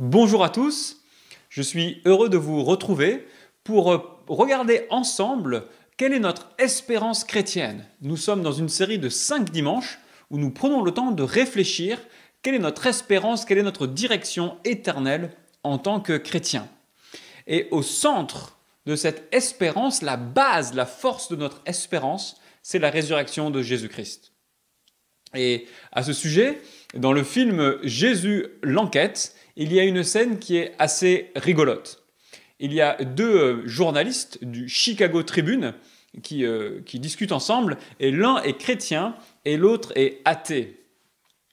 Bonjour à tous, je suis heureux de vous retrouver pour regarder ensemble quelle est notre espérance chrétienne. Nous sommes dans une série de 5 dimanches où nous prenons le temps de réfléchir quelle est notre espérance, quelle est notre direction éternelle en tant que chrétiens. Et au centre de cette espérance, la base, la force de notre espérance, c'est la résurrection de Jésus-Christ. Et à ce sujet, dans le film Jésus l'enquête, il y a une scène qui est assez rigolote. Il y a deux journalistes du Chicago Tribune qui discutent ensemble, et l'un est chrétien et l'autre est athée.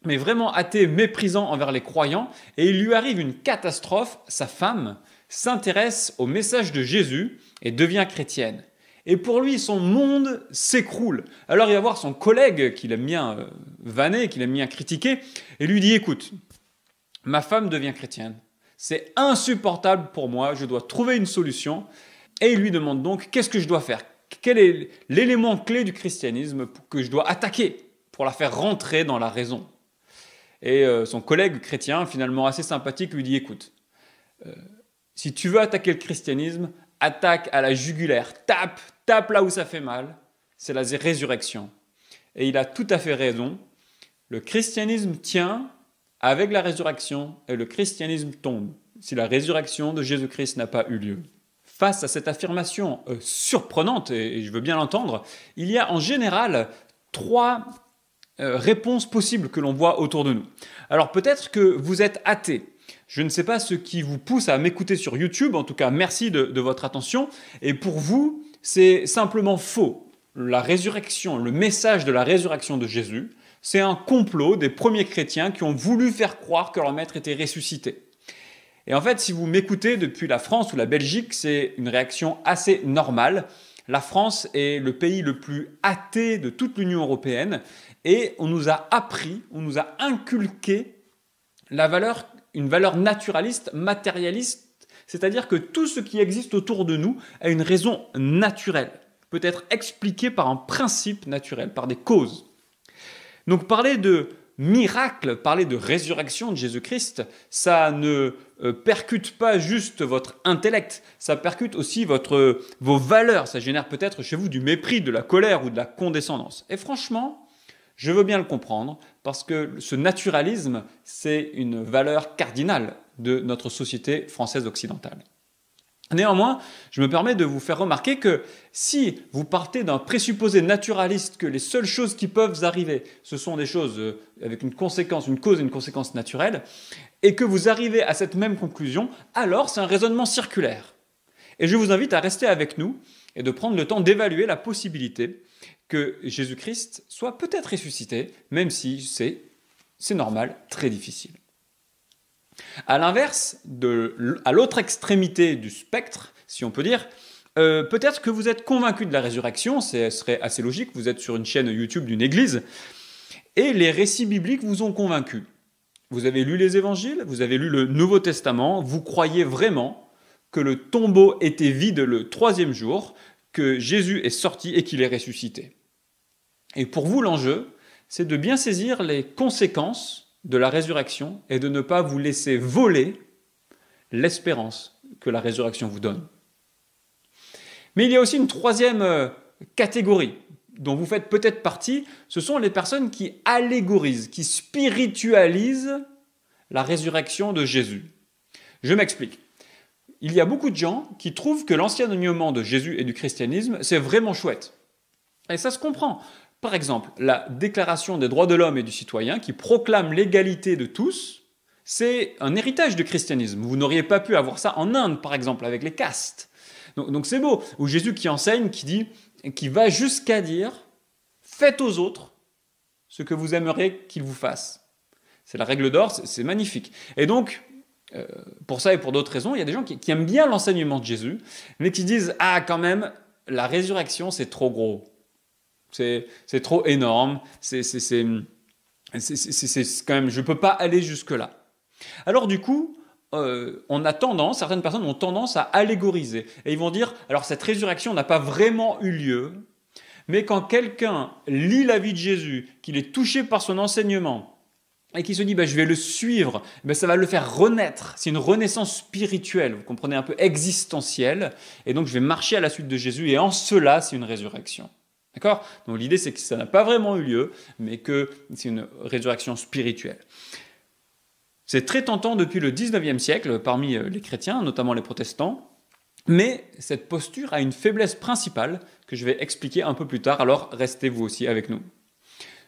Mais vraiment athée, méprisant envers les croyants, et il lui arrive une catastrophe. Sa femme s'intéresse au message de Jésus et devient chrétienne. Et pour lui, son monde s'écroule. Alors il va voir son collègue qu'il aime bien vanner, qu'il aime bien critiquer, et lui dit « Écoute, ma femme devient chrétienne. C'est insupportable pour moi, je dois trouver une solution. » Et il lui demande donc « Qu'est-ce que je dois faire ? Quel est l'élément clé du christianisme que je dois attaquer pour la faire rentrer dans la raison ?» Et son collègue chrétien, finalement assez sympathique, lui dit « Écoute, si tu veux attaquer le christianisme, attaque à la jugulaire, tape là où ça fait mal, c'est la résurrection. » Et il a tout à fait raison. Le christianisme tient avec la résurrection et le christianisme tombe si la résurrection de Jésus-Christ n'a pas eu lieu. Face à cette affirmation surprenante, et je veux bien l'entendre, il y a en général 3 réponses possibles que l'on voit autour de nous. Alors peut-être que vous êtes athée. Je ne sais pas ce qui vous pousse à m'écouter sur YouTube, en tout cas merci de votre attention, et pour vous, c'est simplement faux. La résurrection, le message de la résurrection de Jésus, c'est un complot des premiers chrétiens qui ont voulu faire croire que leur maître était ressuscité. Et en fait, si vous m'écoutez depuis la France ou la Belgique, c'est une réaction assez normale. La France est le pays le plus athée de toute l'Union européenne et on nous a appris, on nous a inculqué une valeur naturaliste, matérialiste, c'est-à-dire que tout ce qui existe autour de nous a une raison naturelle, peut être expliqué par un principe naturel, par des causes. Donc parler de miracle, parler de résurrection de Jésus-Christ, ça ne percute pas juste votre intellect, ça percute aussi vos valeurs, ça génère peut-être chez vous du mépris, de la colère ou de la condescendance. Et franchement, je veux bien le comprendre, parce que ce naturalisme, c'est une valeur cardinale de notre société française occidentale. Néanmoins, je me permets de vous faire remarquer que si vous partez d'un présupposé naturaliste que les seules choses qui peuvent arriver, ce sont des choses avec une cause et une conséquence naturelle, et que vous arrivez à cette même conclusion, alors c'est un raisonnement circulaire. Et je vous invite à rester avec nous et de prendre le temps d'évaluer la possibilité que Jésus-Christ soit peut-être ressuscité, même si c'est normal, très difficile. À l'inverse, à l'autre extrémité du spectre, si on peut dire, peut-être que vous êtes convaincu de la résurrection, ce serait assez logique, vous êtes sur une chaîne YouTube d'une église, et les récits bibliques vous ont convaincu. Vous avez lu les évangiles, vous avez lu le Nouveau Testament, vous croyez vraiment que le tombeau était vide le 3e jour, que Jésus est sorti et qu'il est ressuscité. Et pour vous, l'enjeu, c'est de bien saisir les conséquences de la résurrection et de ne pas vous laisser voler l'espérance que la résurrection vous donne. Mais il y a aussi une 3e catégorie dont vous faites peut-être partie, ce sont les personnes qui allégorisent, qui spiritualisent la résurrection de Jésus. Je m'explique. Il y a beaucoup de gens qui trouvent que l'enseignement de Jésus et du christianisme, c'est vraiment chouette. Et ça se comprend. Par exemple, la Déclaration des droits de l'homme et du citoyen qui proclame l'égalité de tous, c'est un héritage du christianisme. Vous n'auriez pas pu avoir ça en Inde, par exemple, avec les castes. Donc c'est beau. Ou Jésus qui enseigne, qui va jusqu'à dire « Faites aux autres ce que vous aimeriez qu'ils vous fassent ». C'est la règle d'or, c'est magnifique. Et donc, pour ça et pour d'autres raisons, il y a des gens qui aiment bien l'enseignement de Jésus, mais qui disent « Ah, quand même, la résurrection, c'est trop gros. C'est trop énorme, c'est quand même, je ne peux pas aller jusque-là. » Alors du coup, certaines personnes ont tendance à allégoriser. Et ils vont dire, alors cette résurrection n'a pas vraiment eu lieu, mais quand quelqu'un lit la vie de Jésus, qu'il est touché par son enseignement, et qui se dit je vais le suivre, ça va le faire renaître. C'est une renaissance spirituelle, vous comprenez, un peu existentielle, et donc je vais marcher à la suite de Jésus, et en cela, c'est une résurrection. D'accord? Donc l'idée, c'est que ça n'a pas vraiment eu lieu, mais que c'est une résurrection spirituelle. C'est très tentant depuis le 19e siècle parmi les chrétiens, notamment les protestants, mais cette posture a une faiblesse principale que je vais expliquer un peu plus tard, alors restez vous aussi avec nous.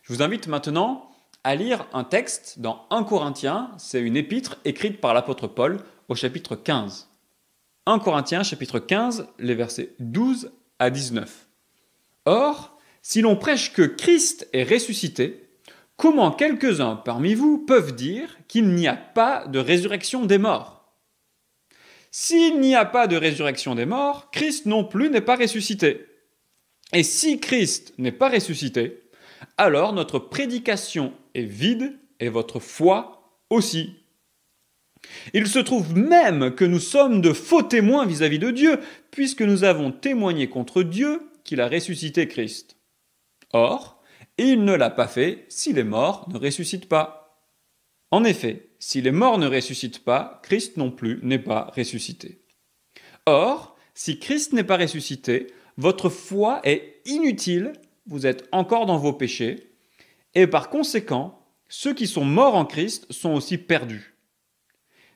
Je vous invite maintenant à lire un texte dans 1 Corinthiens, c'est une épître écrite par l'apôtre Paul au chapitre 15. 1 Corinthiens chapitre 15, les versets 12 à 19. Or, si l'on prêche que Christ est ressuscité, comment quelques-uns parmi vous peuvent dire qu'il n'y a pas de résurrection des morts? S'il n'y a pas de résurrection des morts, Christ non plus n'est pas ressuscité. Et si Christ n'est pas ressuscité, alors notre prédication est vide et votre foi aussi. Il se trouve même que nous sommes de faux témoins vis-à-vis de Dieu, puisque nous avons témoigné contre Dieu qu'il a ressuscité Christ. Or, il ne l'a pas fait si les morts ne ressuscitent pas. En effet, si les morts ne ressuscitent pas, Christ non plus n'est pas ressuscité. Or, si Christ n'est pas ressuscité, votre foi est inutile, vous êtes encore dans vos péchés, et par conséquent, ceux qui sont morts en Christ sont aussi perdus.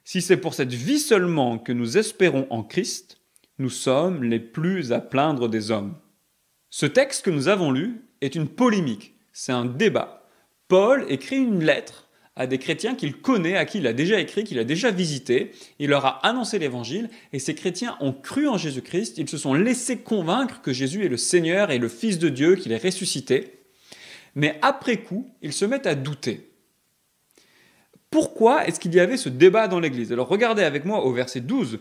Si c'est pour cette vie seulement que nous espérons en Christ, nous sommes les plus à plaindre des hommes. Ce texte que nous avons lu est une polémique, c'est un débat. Paul écrit une lettre à des chrétiens qu'il connaît, à qui il a déjà écrit, qu'il a déjà visité. Il leur a annoncé l'évangile et ces chrétiens ont cru en Jésus-Christ. Ils se sont laissés convaincre que Jésus est le Seigneur et le Fils de Dieu, qu'il est ressuscité. Mais après coup, ils se mettent à douter. Pourquoi est-ce qu'il y avait ce débat dans l'Église? Alors regardez avec moi au verset 12.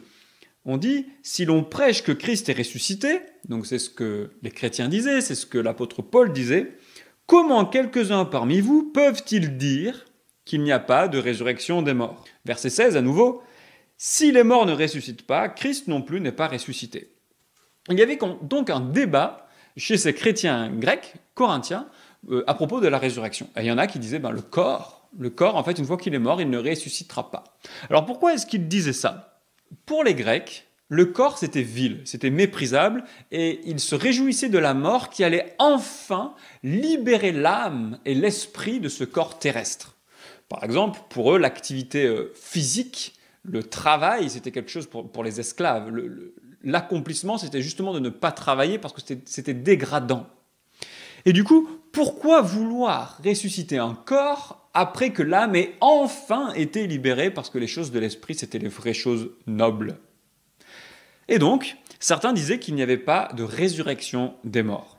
On dit, si l'on prêche que Christ est ressuscité, donc c'est ce que les chrétiens disaient, c'est ce que l'apôtre Paul disait, comment quelques-uns parmi vous peuvent-ils dire qu'il n'y a pas de résurrection des morts? Verset 16 à nouveau, si les morts ne ressuscitent pas, Christ non plus n'est pas ressuscité. Il y avait donc un débat chez ces chrétiens grecs, corinthiens, à propos de la résurrection. Et il y en a qui disaient, le corps, en fait, une fois qu'il est mort, il ne ressuscitera pas. Alors pourquoi est-ce qu'ils disaient ça? Pour les Grecs, le corps c'était vil, c'était méprisable, et ils se réjouissaient de la mort qui allait enfin libérer l'âme et l'esprit de ce corps terrestre. Par exemple, pour eux, l'activité physique, le travail, c'était quelque chose pour les esclaves. L'accomplissement, c'était justement de ne pas travailler parce que c'était dégradant. Et du coup, pourquoi vouloir ressusciter un corps après que l'âme ait enfin été libérée parce que les choses de l'esprit, c'était les vraies choses nobles? Et donc, certains disaient qu'il n'y avait pas de résurrection des morts.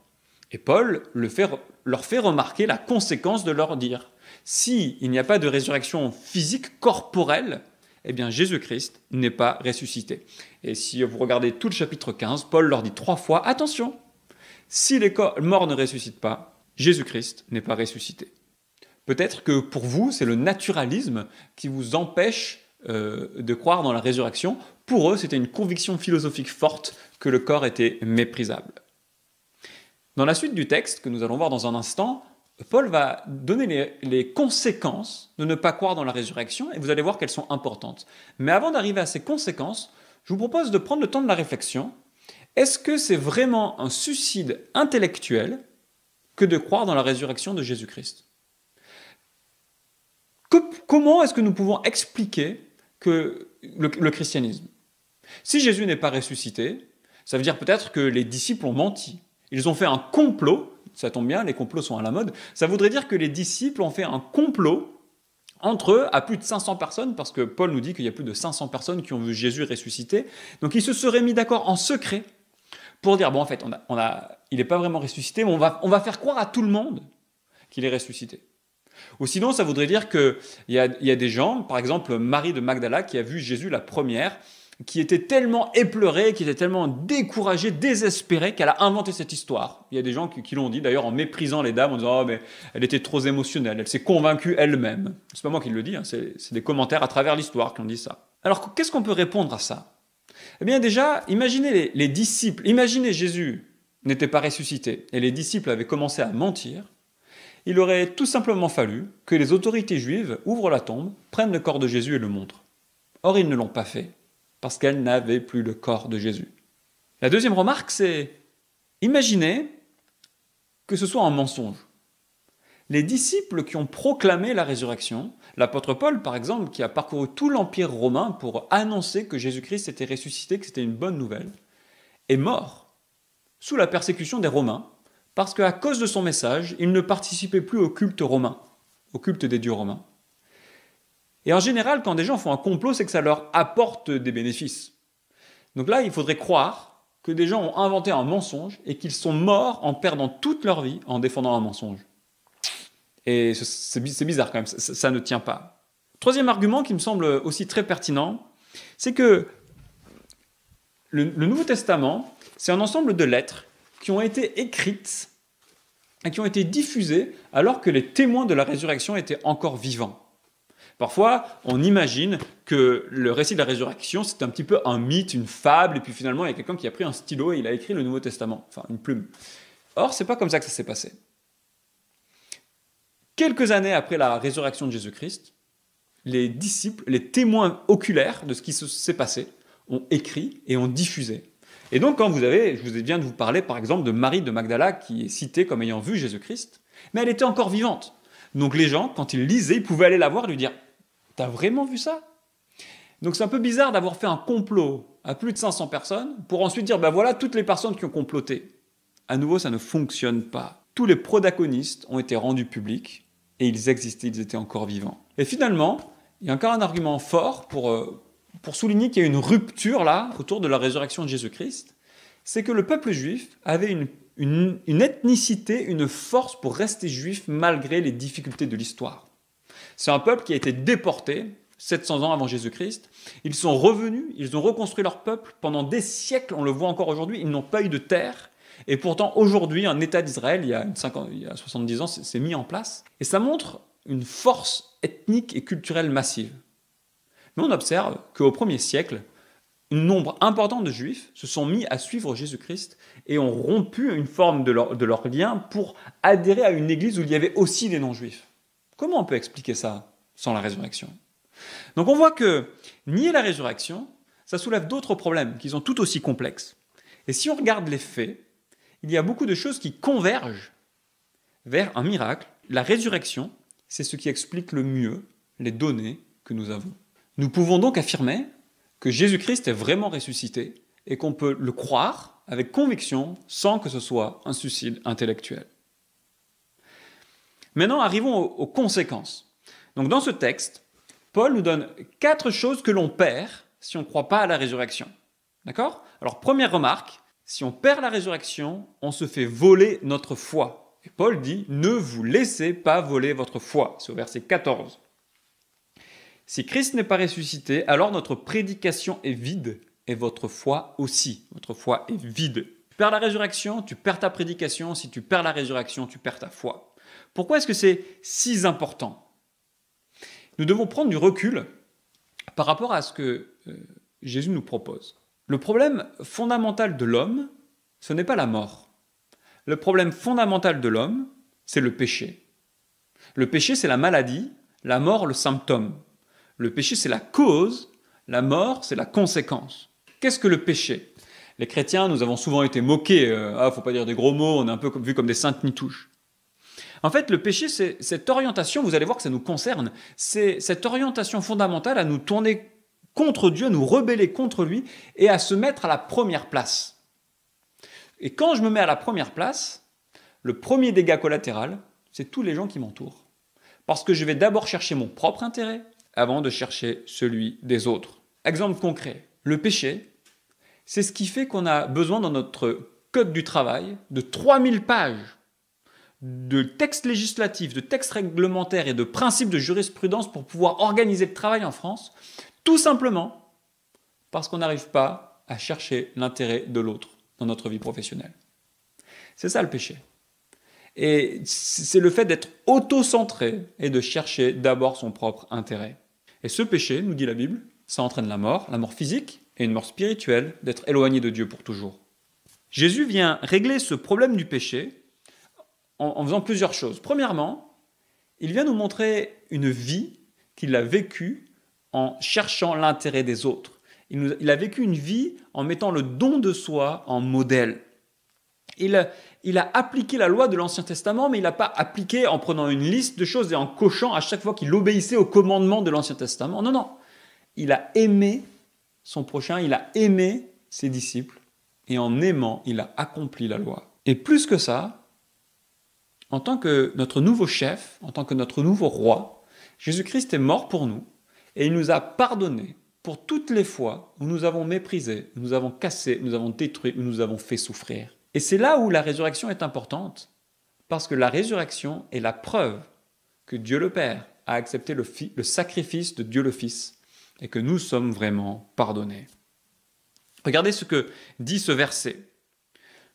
Et Paul leur fait remarquer la conséquence de leur dire. S'il n'y a pas de résurrection physique, corporelle, eh bien Jésus-Christ n'est pas ressuscité. Et si vous regardez tout le chapitre 15, Paul leur dit 3 fois, attention, si les morts ne ressuscitent pas, Jésus-Christ n'est pas ressuscité. Peut-être que pour vous, c'est le naturalisme qui vous empêche de croire dans la résurrection. Pour eux, c'était une conviction philosophique forte que le corps était méprisable. Dans la suite du texte, que nous allons voir dans un instant, Paul va donner les conséquences de ne pas croire dans la résurrection, et vous allez voir qu'elles sont importantes. Mais avant d'arriver à ces conséquences, je vous propose de prendre le temps de la réflexion. Est-ce que c'est vraiment un suicide intellectuel que de croire dans la résurrection de Jésus-Christ? Comment est-ce que nous pouvons expliquer que le christianisme? Si Jésus n'est pas ressuscité, ça veut dire peut-être que les disciples ont menti. Ils ont fait un complot, ça tombe bien, les complots sont à la mode, ça voudrait dire que les disciples ont fait un complot entre eux à plus de 500 personnes, parce que Paul nous dit qu'il y a plus de 500 personnes qui ont vu Jésus ressuscité, donc ils se seraient mis d'accord en secret pour dire, en fait, il n'est pas vraiment ressuscité, mais on va faire croire à tout le monde qu'il est ressuscité. Ou sinon, ça voudrait dire qu'il y a des gens, par exemple Marie de Magdala, qui a vu Jésus la première, qui était tellement éplorée, qui était tellement découragée, désespérée, qu'elle a inventé cette histoire. Il y a des gens qui l'ont dit, d'ailleurs en méprisant les dames, en disant « Oh, mais elle était trop émotionnelle, elle s'est convaincue elle-même. » C'est pas moi qui le dis, c'est des commentaires à travers l'histoire qui ont dit ça. Alors, qu'est-ce qu'on peut répondre à ça? Eh bien déjà, imaginez les disciples, imaginez Jésus n'était pas ressuscité, et les disciples avaient commencé à mentir. il aurait tout simplement fallu que les autorités juives ouvrent la tombe, prennent le corps de Jésus et le montrent. Or, ils ne l'ont pas fait, parce qu'elles n'avaient plus le corps de Jésus. La deuxième remarque, c'est imaginez que ce soit un mensonge. Les disciples qui ont proclamé la résurrection, l'apôtre Paul par exemple, qui a parcouru tout l'Empire romain pour annoncer que Jésus-Christ était ressuscité, que c'était une bonne nouvelle, est mort sous la persécution des Romains, parce qu'à cause de son message, il ne participait plus au culte romain, au culte des dieux romains. Et en général, quand des gens font un complot, c'est que ça leur apporte des bénéfices. Donc là, il faudrait croire que des gens ont inventé un mensonge et qu'ils sont morts en perdant toute leur vie en défendant un mensonge. Et c'est bizarre quand même, ça ne tient pas. Troisième argument qui me semble aussi très pertinent, c'est que le Nouveau Testament, c'est un ensemble de lettres qui ont été écrites et qui ont été diffusées alors que les témoins de la résurrection étaient encore vivants. Parfois, on imagine que le récit de la résurrection, c'est un petit peu un mythe, une fable, et puis finalement, il y a quelqu'un qui a pris un stylo et il a écrit le Nouveau Testament, enfin une plume. Or, c'est pas comme ça que ça s'est passé. Quelques années après la résurrection de Jésus-Christ, les disciples, les témoins oculaires de ce qui s'est passé, ont écrit et ont diffusé. Et donc, quand je vous viens de vous parler, par exemple, de Marie de Magdala, qui est citée comme ayant vu Jésus-Christ, mais elle était encore vivante. Donc les gens, quand ils lisaient, ils pouvaient aller la voir et lui dire « T'as vraiment vu ça ?» Donc c'est un peu bizarre d'avoir fait un complot à plus de 500 personnes pour ensuite dire « Ben voilà toutes les personnes qui ont comploté. » À nouveau, ça ne fonctionne pas. Tous les protagonistes ont été rendus publics et ils existaient, ils étaient encore vivants. Et finalement, il y a encore un argument fort pour souligner qu'il y a une rupture là, autour de la résurrection de Jésus-Christ, c'est que le peuple juif avait une ethnicité, une force pour rester juif malgré les difficultés de l'histoire. C'est un peuple qui a été déporté 700 ans avant Jésus-Christ. Ils sont revenus, ils ont reconstruit leur peuple pendant des siècles, on le voit encore aujourd'hui, ils n'ont pas eu de terre. Et pourtant, aujourd'hui, un État d'Israël, il y a 70 ans, s'est mis en place. Et ça montre une force ethnique et culturelle massive. Mais on observe qu'au 1er siècle, un nombre important de Juifs se sont mis à suivre Jésus-Christ et ont rompu une forme de leur lien pour adhérer à une église où il y avait aussi des non-juifs. Comment on peut expliquer ça sans la résurrection ? Donc on voit que nier la résurrection, ça soulève d'autres problèmes qui sont tout aussi complexes. Et si on regarde les faits, il y a beaucoup de choses qui convergent vers un miracle. La résurrection, c'est ce qui explique le mieux les données que nous avons. Nous pouvons donc affirmer que Jésus-Christ est vraiment ressuscité et qu'on peut le croire avec conviction sans que ce soit un suicide intellectuel. Maintenant, arrivons aux conséquences. Donc dans ce texte, Paul nous donne 4 choses que l'on perd si on ne croit pas à la résurrection. D'accord ? Alors première remarque, si on perd la résurrection, on se fait voler notre foi. Et Paul dit, ne vous laissez pas voler votre foi. C'est au verset 14. Si Christ n'est pas ressuscité, alors notre prédication est vide et votre foi aussi. Votre foi est vide. Tu perds la résurrection, tu perds ta prédication. Si tu perds la résurrection, tu perds ta foi. Pourquoi est-ce que c'est si important ? Nous devons prendre du recul par rapport à ce que Jésus nous propose. Le problème fondamental de l'homme, ce n'est pas la mort. Le problème fondamental de l'homme, c'est le péché. Le péché, c'est la maladie, la mort, le symptôme. Le péché, c'est la cause, la mort, c'est la conséquence. Qu'est-ce que le péché ? Les chrétiens, nous avons souvent été moqués. Faut pas dire des gros mots, on est un peu vu comme des saintes nitouches. En fait, le péché, c'est cette orientation, vous allez voir que ça nous concerne, c'est cette orientation fondamentale à nous tourner contre Dieu, à nous rebeller contre lui et à se mettre à la première place. Et quand je me mets à la première place, le premier dégât collatéral, c'est tous les gens qui m'entourent. Parce que je vais d'abord chercher mon propre intérêt avant de chercher celui des autres. Exemple concret, le péché, c'est ce qui fait qu'on a besoin dans notre code du travail de 3000 pages de textes législatifs, de textes réglementaires et de principes de jurisprudence pour pouvoir organiser le travail en France, tout simplement parce qu'on n'arrive pas à chercher l'intérêt de l'autre dans notre vie professionnelle. C'est ça le péché. Et c'est le fait d'être auto-centré et de chercher d'abord son propre intérêt. Et ce péché, nous dit la Bible, ça entraîne la mort physique et une mort spirituelle, d'être éloigné de Dieu pour toujours. Jésus vient régler ce problème du péché en faisant plusieurs choses. Premièrement, il vient nous montrer une vie qu'il a vécue en cherchant l'intérêt des autres. Il a vécu une vie en mettant le don de soi en modèle. Il a appliqué la loi de l'Ancien Testament, mais il n'a pas appliqué en prenant une liste de choses et en cochant à chaque fois qu'il obéissait aux commandements de l'Ancien Testament. Non, non. Il a aimé son prochain, il a aimé ses disciples, et en aimant, il a accompli la loi. Et plus que ça, en tant que notre nouveau chef, en tant que notre nouveau roi, Jésus-Christ est mort pour nous, et il nous a pardonné pour toutes les fois où nous avons méprisé, où nous avons cassé, où nous avons détruit, où nous avons fait souffrir. Et c'est là où la résurrection est importante, parce que la résurrection est la preuve que Dieu le Père a accepté le sacrifice de Dieu le Fils, et que nous sommes vraiment pardonnés. Regardez ce que dit ce verset.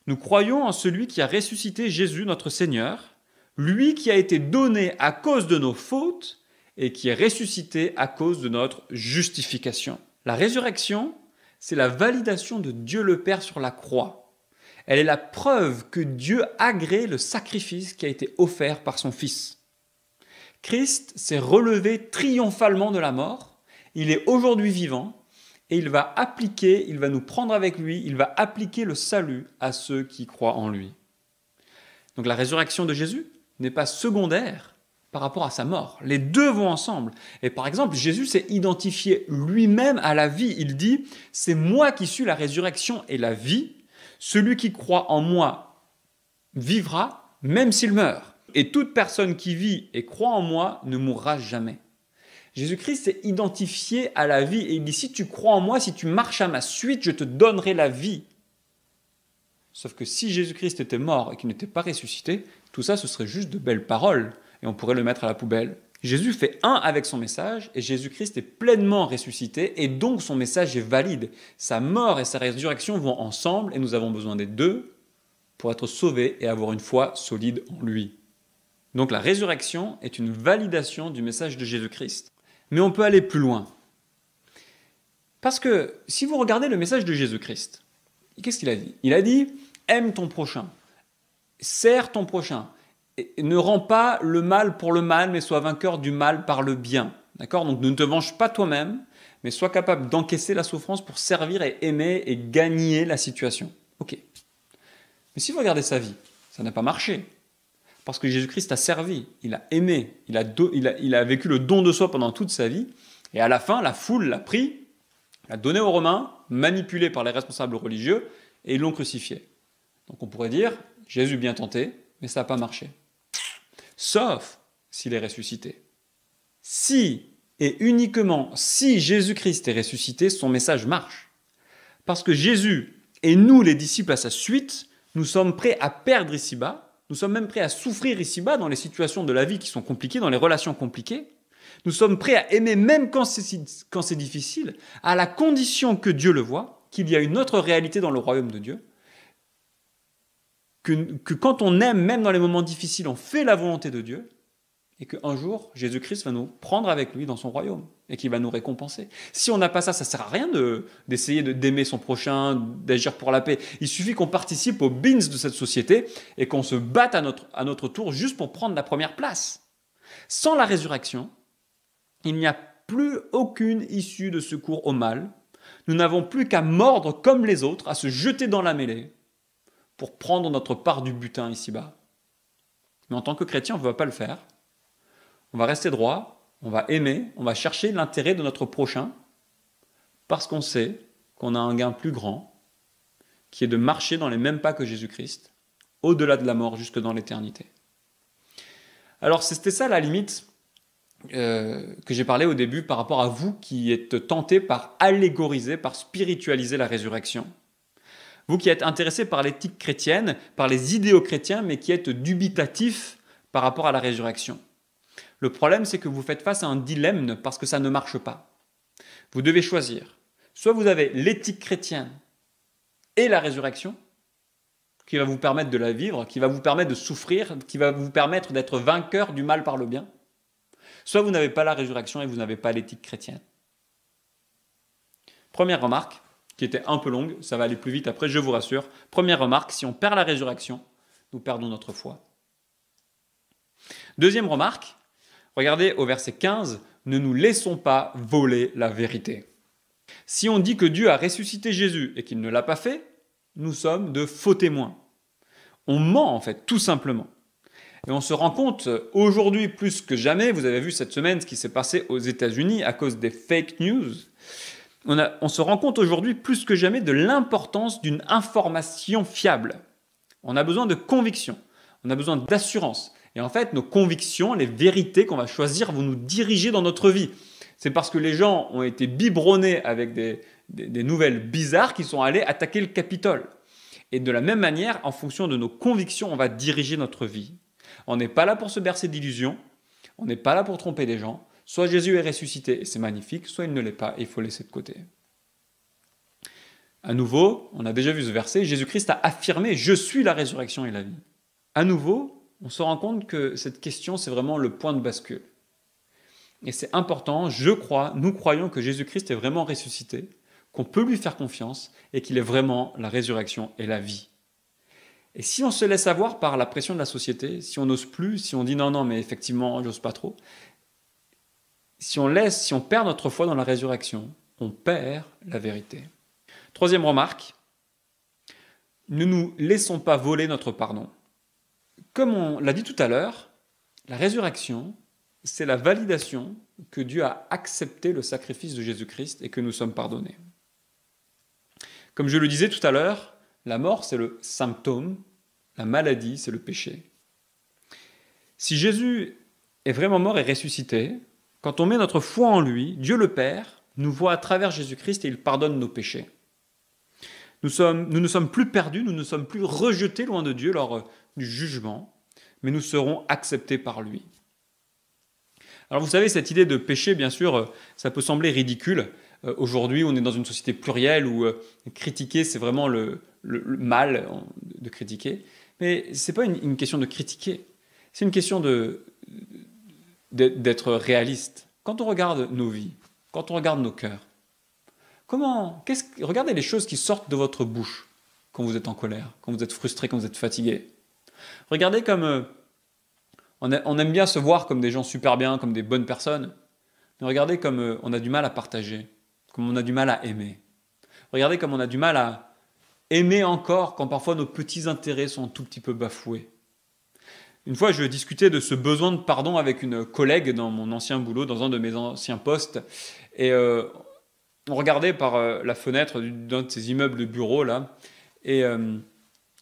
Nous croyons en celui qui a ressuscité Jésus notre Seigneur, lui qui a été donné à cause de nos fautes et qui est ressuscité à cause de notre justification. La résurrection, c'est la validation de Dieu le Père sur la croix. Elle est la preuve que Dieu agrée le sacrifice qui a été offert par son Fils. Christ s'est relevé triomphalement de la mort, il est aujourd'hui vivant, et il va nous prendre avec lui, il va appliquer le salut à ceux qui croient en lui. Donc la résurrection de Jésus n'est pas secondaire par rapport à sa mort. Les deux vont ensemble. Et par exemple, Jésus s'est identifié lui-même à la vie. Il dit « C'est moi qui suis la résurrection et la vie. Celui qui croit en moi vivra, même s'il meurt. Et toute personne qui vit et croit en moi ne mourra jamais. » Jésus-Christ s'est identifié à la vie et il dit « Si tu crois en moi, si tu marches à ma suite, je te donnerai la vie. » Sauf que si Jésus-Christ était mort et qu'il n'était pas ressuscité, tout ça, ce serait juste de belles paroles et on pourrait le mettre à la poubelle. Jésus fait un avec son message et Jésus-Christ est pleinement ressuscité et donc son message est valide. Sa mort et sa résurrection vont ensemble et nous avons besoin des deux pour être sauvés et avoir une foi solide en lui. Donc la résurrection est une validation du message de Jésus-Christ. Mais on peut aller plus loin. Parce que si vous regardez le message de Jésus-Christ, qu'est-ce qu'il a dit? Il a dit « Aime ton prochain, sers ton prochain, et ne rends pas le mal pour le mal, mais sois vainqueur du mal par le bien. » D'accord? Donc ne te venge pas toi-même, mais sois capable d'encaisser la souffrance pour servir et aimer et gagner la situation. Ok. Mais si vous regardez sa vie, ça n'a pas marché. Parce que Jésus-Christ a servi, il a aimé, il a vécu le don de soi pendant toute sa vie. Et à la fin, la foule l'a pris, l'a donné aux Romains, manipulé par les responsables religieux, et ils l'ont crucifié. Donc on pourrait dire, Jésus bien tenté, mais ça n'a pas marché. Sauf s'il est ressuscité. Si, et uniquement si Jésus-Christ est ressuscité, son message marche. Parce que Jésus et nous, les disciples à sa suite, nous sommes prêts à perdre ici-bas, nous sommes même prêts à souffrir ici-bas dans les situations de la vie qui sont compliquées, dans les relations compliquées. Nous sommes prêts à aimer même quand c'est difficile, à la condition que Dieu le voit, qu'il y a une autre réalité dans le royaume de Dieu, que quand on aime, même dans les moments difficiles, on fait la volonté de Dieu, et qu'un jour, Jésus-Christ va nous prendre avec lui dans son royaume, et qu'il va nous récompenser. Si on n'a pas ça, ça ne sert à rien d'essayer d'aimer son prochain, d'agir pour la paix. Il suffit qu'on participe aux bins de cette société, et qu'on se batte à notre tour juste pour prendre la première place. Sans la résurrection, il n'y a plus aucune issue de secours au mal. Nous n'avons plus qu'à mordre comme les autres, à se jeter dans la mêlée, pour prendre notre part du butin ici-bas. Mais en tant que chrétien, on ne va pas le faire. On va rester droit, on va aimer, on va chercher l'intérêt de notre prochain, parce qu'on sait qu'on a un gain plus grand, qui est de marcher dans les mêmes pas que Jésus-Christ, au-delà de la mort, jusque dans l'éternité. Alors c'était ça la limite que j'ai parlé au début par rapport à vous qui êtes tentés par allégoriser, par spiritualiser la résurrection. Vous qui êtes intéressés par l'éthique chrétienne, par les idéaux chrétiens, mais qui êtes dubitatifs par rapport à la résurrection. Le problème, c'est que vous faites face à un dilemme parce que ça ne marche pas. Vous devez choisir. Soit vous avez l'éthique chrétienne et la résurrection, qui va vous permettre de la vivre, qui va vous permettre de souffrir, qui va vous permettre d'être vainqueur du mal par le bien. Soit vous n'avez pas la résurrection et vous n'avez pas l'éthique chrétienne. Première remarque, qui était un peu longue, ça va aller plus vite après, je vous rassure. Première remarque, si on perd la résurrection, nous perdons notre foi. Deuxième remarque, regardez au verset 15, ne nous laissons pas voler la vérité. Si on dit que Dieu a ressuscité Jésus et qu'il ne l'a pas fait, nous sommes de faux témoins. On ment en fait, tout simplement. Et on se rend compte aujourd'hui plus que jamais, vous avez vu cette semaine ce qui s'est passé aux États-Unis à cause des fake news. On se rend compte aujourd'hui plus que jamais de l'importance d'une information fiable. On a besoin de conviction, on a besoin d'assurance. Et en fait, nos convictions, les vérités qu'on va choisir vont nous diriger dans notre vie. C'est parce que les gens ont été biberonnés avec des nouvelles bizarres qu'ils sont allés attaquer le Capitole. Et de la même manière, en fonction de nos convictions, on va diriger notre vie. On n'est pas là pour se bercer d'illusions, on n'est pas là pour tromper les gens. Soit Jésus est ressuscité et c'est magnifique, soit il ne l'est pas et il faut laisser de côté. À nouveau, on a déjà vu ce verset, Jésus-Christ a affirmé « Je suis la résurrection et la vie ». À nouveau, on se rend compte que cette question, c'est vraiment le point de bascule. Et c'est important, nous croyons que Jésus-Christ est vraiment ressuscité, qu'on peut lui faire confiance et qu'il est vraiment la résurrection et la vie. Et si on se laisse avoir par la pression de la société, si on n'ose plus, si on dit non, mais effectivement, j'ose pas trop, si on perd notre foi dans la résurrection, on perd la vérité. Troisième remarque, ne nous laissons pas voler notre pardon. Comme on l'a dit tout à l'heure, la résurrection, c'est la validation que Dieu a accepté le sacrifice de Jésus-Christ et que nous sommes pardonnés. Comme je le disais tout à l'heure, la mort, c'est le symptôme, la maladie, c'est le péché. Si Jésus est vraiment mort et ressuscité, quand on met notre foi en lui, Dieu le Père nous voit à travers Jésus-Christ et il pardonne nos péchés. Nous ne sommes plus perdus, nous ne sommes plus rejetés loin de Dieu lors du jugement, mais nous serons acceptés par lui. Alors vous savez, cette idée de péché, bien sûr, ça peut sembler ridicule. Aujourd'hui, on est dans une société plurielle où critiquer, c'est vraiment le mal de critiquer. Mais ce n'est pas une question de critiquer, c'est une question d'être réaliste. Quand on regarde nos vies, quand on regarde nos cœurs, regardez les choses qui sortent de votre bouche quand vous êtes en colère, quand vous êtes frustré, quand vous êtes fatigué. Regardez comme on aime bien se voir comme des gens super bien, comme des bonnes personnes, mais regardez comme on a du mal à partager, comme on a du mal à aimer. Regardez comme on a du mal à aimer encore quand parfois nos petits intérêts sont un tout petit peu bafoués. Une fois, je discutais de ce besoin de pardon avec une collègue dans mon ancien boulot, dans un de mes anciens postes, et on regardait par la fenêtre d'un de ces immeubles de bureaux là, et elle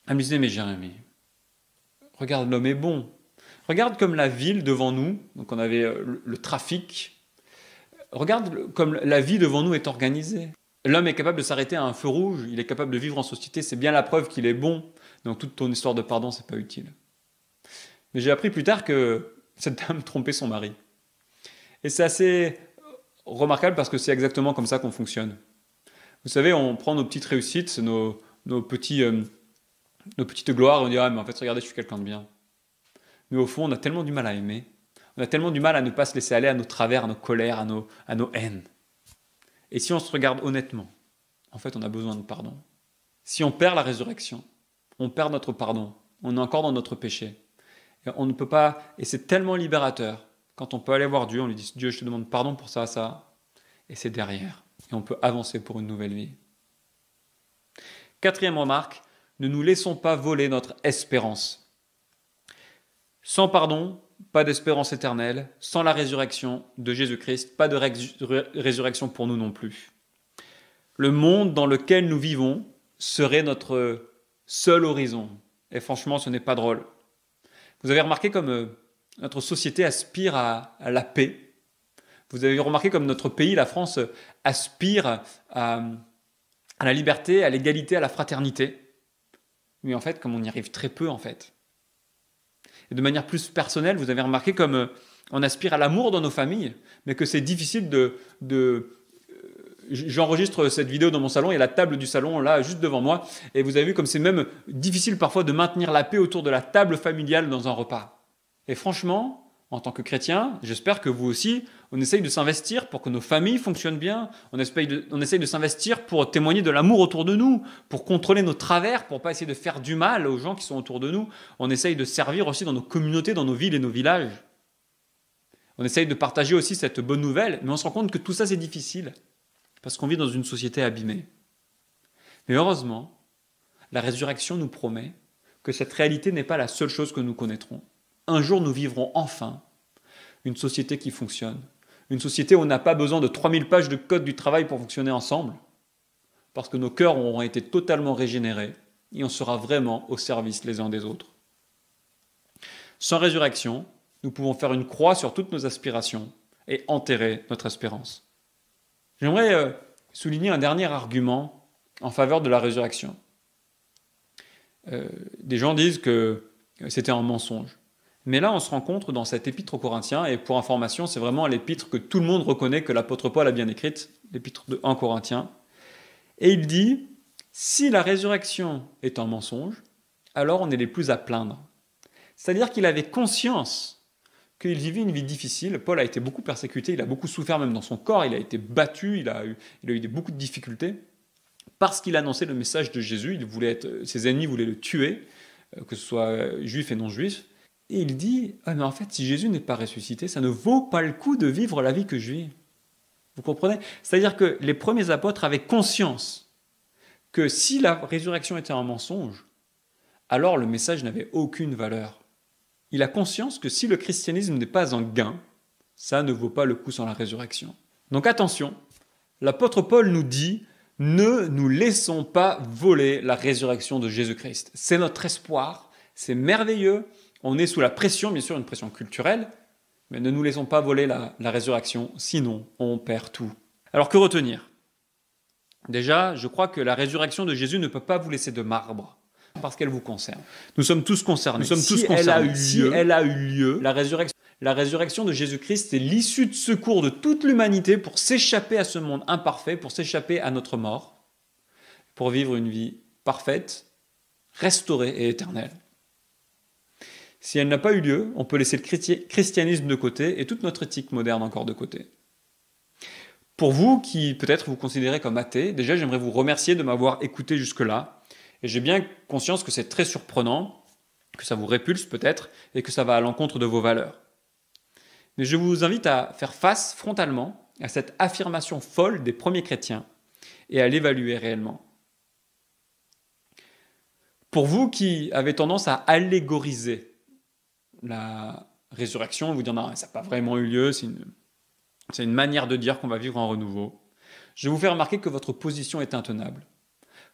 me disait « Mais Jérémy, regarde, l'homme est bon. Regarde comme la ville devant nous, donc on avait le trafic, regarde comme la vie devant nous est organisée. L'homme est capable de s'arrêter à un feu rouge, il est capable de vivre en société, c'est bien la preuve qu'il est bon. Donc toute ton histoire de pardon, c'est pas utile. » Mais j'ai appris plus tard que cette dame trompait son mari. Et c'est assez remarquable parce que c'est exactement comme ça qu'on fonctionne. Vous savez, on prend nos petites réussites, nos petites gloires, et on dit « Ah, mais en fait, regardez, je suis quelqu'un de bien. » Mais au fond, on a tellement du mal à aimer, on a tellement du mal à ne pas se laisser aller à nos travers, à nos colères, à nos haines. Et si on se regarde honnêtement, en fait, on a besoin de pardon. Si on perd la résurrection, on perd notre pardon, on est encore dans notre péché. Et on ne peut pas, et c'est tellement libérateur, quand on peut aller voir Dieu, on lui dit « Dieu, je te demande pardon pour ça, ça », et c'est derrière. Et on peut avancer pour une nouvelle vie. Quatrième remarque, ne nous laissons pas voler notre espérance. Sans pardon, pas d'espérance éternelle. Sans la résurrection de Jésus-Christ, pas de résurrection pour nous non plus. Le monde dans lequel nous vivons serait notre seul horizon. Et franchement, ce n'est pas drôle. Vous avez remarqué comme notre société aspire à la paix. Vous avez remarqué comme notre pays, la France, aspire à la liberté, à l'égalité, à la fraternité. Mais en fait, comme on y arrive très peu, en fait. Et de manière plus personnelle, vous avez remarqué comme on aspire à l'amour dans nos familles, mais que c'est difficile J'enregistre cette vidéo dans mon salon, il y a la table du salon là, juste devant moi, et vous avez vu comme c'est même difficile parfois de maintenir la paix autour de la table familiale dans un repas. Et franchement, En tant que chrétien, j'espère que vous aussi, on essaye de s'investir pour que nos familles fonctionnent bien, on essaye de s'investir pour témoigner de l'amour autour de nous, pour contrôler nos travers, pour pas essayer de faire du mal aux gens qui sont autour de nous. On essaye de servir aussi dans nos communautés, dans nos villes et nos villages. On essaye de partager aussi cette bonne nouvelle, mais on se rend compte que tout ça c'est difficile, parce qu'on vit dans une société abîmée. Mais heureusement, la résurrection nous promet que cette réalité n'est pas la seule chose que nous connaîtrons. Un jour, nous vivrons enfin une société qui fonctionne. Une société où on n'a pas besoin de 3000 pages de code du travail pour fonctionner ensemble, parce que nos cœurs auront été totalement régénérés et on sera vraiment au service les uns des autres. Sans résurrection, nous pouvons faire une croix sur toutes nos aspirations et enterrer notre espérance. J'aimerais souligner un dernier argument en faveur de la résurrection. Des gens disent que c'était un mensonge. Mais là, on se rencontre dans cet épître aux Corinthiens, et pour information, c'est vraiment l'épître que tout le monde reconnaît que l'apôtre Paul a bien écrite, l'épître de 1 Corinthiens. Et il dit, si la résurrection est un mensonge, alors on est les plus à plaindre. C'est-à-dire qu'il avait conscience qu'il vivait une vie difficile. Paul a été beaucoup persécuté, il a beaucoup souffert même dans son corps, il a été battu, il a eu beaucoup de difficultés, parce qu'il annonçait le message de Jésus. Ses ennemis voulaient le tuer, que ce soit juif et non juif. Et il dit, mais en fait, si Jésus n'est pas ressuscité, ça ne vaut pas le coup de vivre la vie que je vis. Vous comprenez? C'est-à-dire que les premiers apôtres avaient conscience que si la résurrection était un mensonge, alors le message n'avait aucune valeur. Il a conscience que si le christianisme n'est pas un gain, ça ne vaut pas le coup sans la résurrection. Donc attention, l'apôtre Paul nous dit, ne nous laissons pas voler la résurrection de Jésus-Christ. C'est notre espoir, c'est merveilleux. On est sous la pression, bien sûr, une pression culturelle, mais ne nous laissons pas voler la résurrection, sinon on perd tout. Alors que retenir? Déjà, je crois que la résurrection de Jésus ne peut pas vous laisser de marbre, parce qu'elle vous concerne. Nous sommes tous concernés. Si elle a eu lieu, la résurrection de Jésus-Christ est l'issue de secours de toute l'humanité pour s'échapper à ce monde imparfait, pour s'échapper à notre mort, pour vivre une vie parfaite, restaurée et éternelle. Si elle n'a pas eu lieu, on peut laisser le christianisme de côté et toute notre éthique moderne encore de côté. Pour vous qui peut-être vous considérez comme athée, déjà j'aimerais vous remercier de m'avoir écouté jusque-là. Et j'ai bien conscience que c'est très surprenant, que ça vous répulse peut-être et que ça va à l'encontre de vos valeurs. Mais je vous invite à faire face frontalement à cette affirmation folle des premiers chrétiens et à l'évaluer réellement. Pour vous qui avez tendance à allégoriser la résurrection, vous dire non, ça n'a pas vraiment eu lieu, c'est une manière de dire qu'on va vivre en renouveau. Je vais vous faire remarquer que votre position est intenable.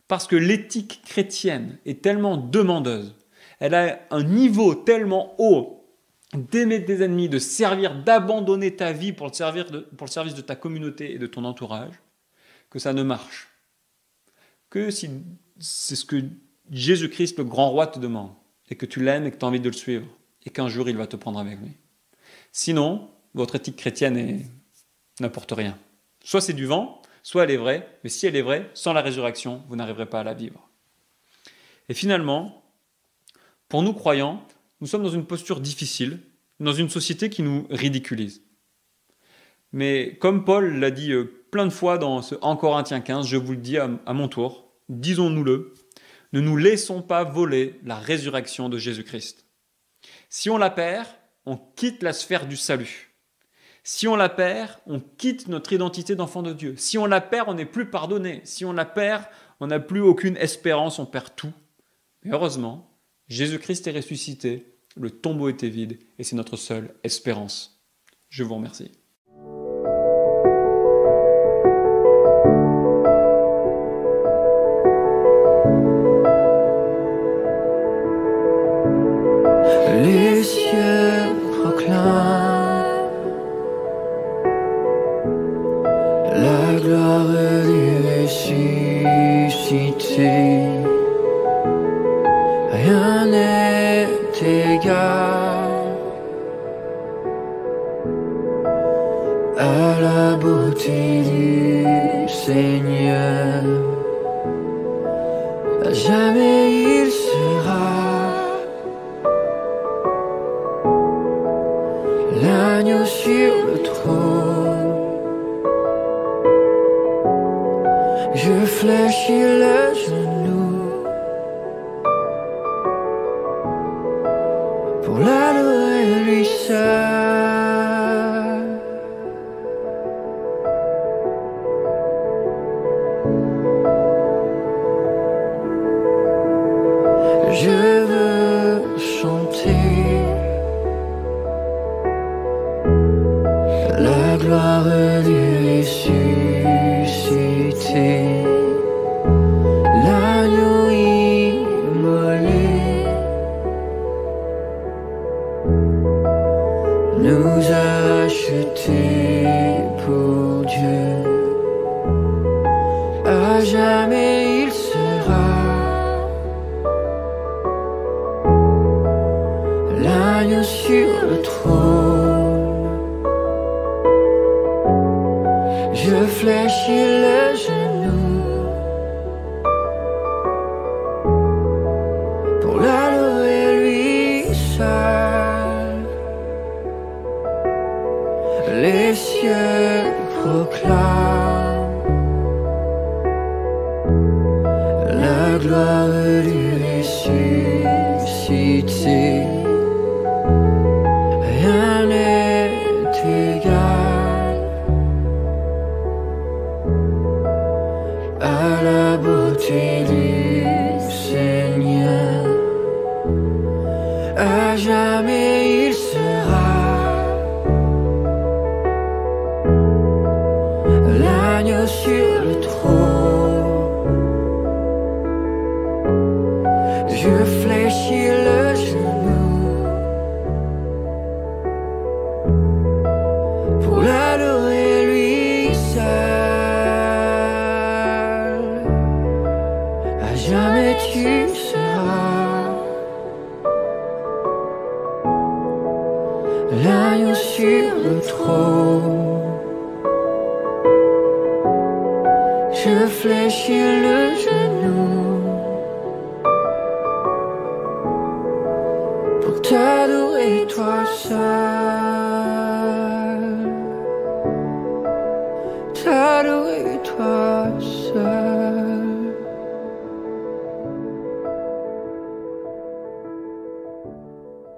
Parce que l'éthique chrétienne est tellement demandeuse, elle a un niveau tellement haut d'aimer tes ennemis, de servir, d'abandonner ta vie pour le service de ta communauté et de ton entourage, que ça ne marche. Que si c'est ce que Jésus-Christ, le grand roi, te demande, et que tu l'aimes et que tu as envie de le suivre, et qu'un jour il va te prendre avec lui. Sinon, votre éthique chrétienne n'apporte rien. Soit c'est du vent, soit elle est vraie, mais si elle est vraie, sans la résurrection, vous n'arriverez pas à la vivre. Et finalement, pour nous croyants, nous sommes dans une posture difficile, dans une société qui nous ridiculise. Mais comme Paul l'a dit plein de fois dans ce 1 Corinthiens 15, je vous le dis à mon tour, disons-nous-le, ne nous laissons pas voler la résurrection de Jésus-Christ. Si on la perd, on quitte la sphère du salut. Si on la perd, on quitte notre identité d'enfant de Dieu. Si on la perd, on n'est plus pardonné. Si on la perd, on n'a plus aucune espérance, on perd tout. Mais heureusement, Jésus-Christ est ressuscité, le tombeau était vide et c'est notre seule espérance. Je vous remercie. Les cieux proclament la gloire du ressuscité. Rien n'est égal à la beauté du Seigneur. À jamais il sera fléchis le genou pour l'adorer lui seul. Je veux chanter la gloire du ressuscité, l'agneau immolé nous a achetés pour Dieu. À jamais il sera l'agneau sur le trône. Je fléchis le genou pour l'adorer lui seul. Les cieux proclament la gloire du ressuscité. Rien n'est égal à la beauté du Seigneur. À jamais il sera l'agneau sur le trône. Je fléchis le genou pour l'adorer lui seul. À jamais tu seras l'agneau sur le trône. Je fléchis le genou pour t'adorer toi seul.